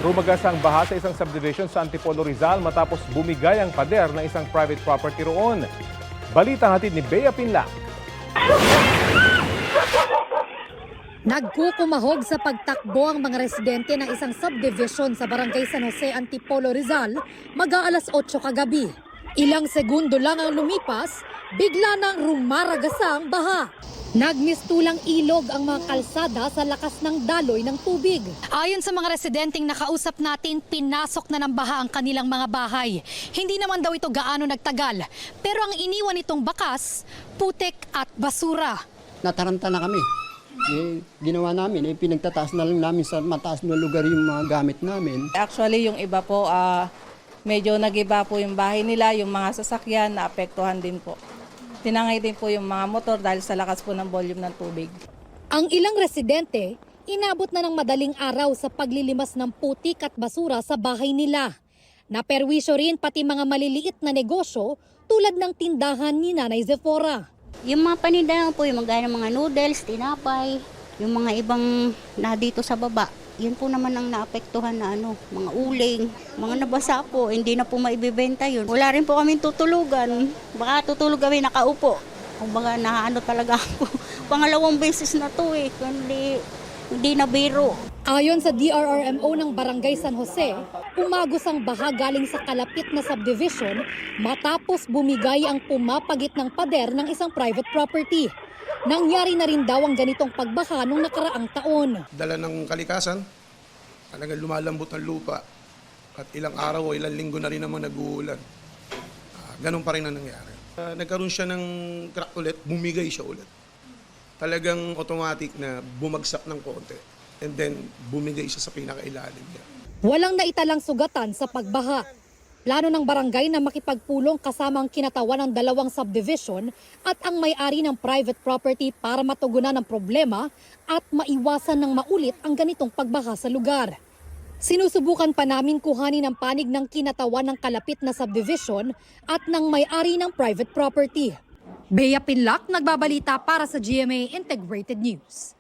Rumagas ang baha sa isang subdivision sa Antipolo, Rizal matapos bumigay ang pader ng isang private property roon. Balita hatid ni Bea Pinlac. Nagkukumahog sa pagtakbo ang mga residente ng isang subdivision sa Barangay San Jose, Antipolo, Rizal mag-aalas 8 kagabi. Ilang segundo lang ang lumipas, bigla nang rumaragasang baha. Nagmistulang ilog ang mga kalsada sa lakas ng daloy ng tubig. Ayon sa mga residenteng nakausap natin, pinasok na ng baha ang kanilang mga bahay. Hindi naman daw ito gaano nagtagal, pero ang iniwan itong bakas, putik at basura. Nataranta na kami. Ginawa namin, pinagtataas na lang namin sa mataas na lugar yung mga gamit namin. Actually, yung iba po, medyo nag-iba po yung bahay nila, yung mga sasakyan, naapektuhan din po. Tinangay din po yung mga motor dahil sa lakas po ng volume ng tubig. Ang ilang residente, inabot na ng madaling araw sa paglilimas ng putik at basura sa bahay nila. Naperwisyo rin pati mga maliliit na negosyo tulad ng tindahan ni Nanay Zephora. Yung mga paninda lang po, yung mga noodles, tinapay, yung mga ibang na dito sa baba. Yun po naman ang naapektuhan na mga uling, mga nabasa po, hindi na po maibibenta yun. Wala rin po kaming tutulugan, baka tutulog kami nakaupo. Kung baka talaga ako, pangalawang beses na to hindi na biro. Ayon sa DRRMO ng Barangay San Jose, umagos ang baha galing sa kalapit na subdivision matapos bumigay ang pumapagit ng pader ng isang private property. Nangyari na rin daw ang ganitong pagbaha nung nakaraang taon. Dala ng kalikasan, talagang lumalambot ng lupa at ilang araw o ilang linggo na rin naman nag-uulan. Ganun pa rin ang nangyari. Nagkaroon siya ng crack ulit, bumigay siya ulit. Talagang automatic na bumagsak ng konti and then bumigay siya sa pinakailalim niya. Walang naitalang sugatan sa pagbaha. Plano ng barangay na makipagpulong kasama ang kinatawan ng dalawang subdivision at ang may-ari ng private property para matugunan ang problema at maiwasan ng maulit ang ganitong pagbaha sa lugar. Sinusubukan pa namin kuhanin ang panig ng kinatawan ng kalapit na subdivision at ng may-ari ng private property. Bea Pinlac, nagbabalita para sa GMA Integrated News.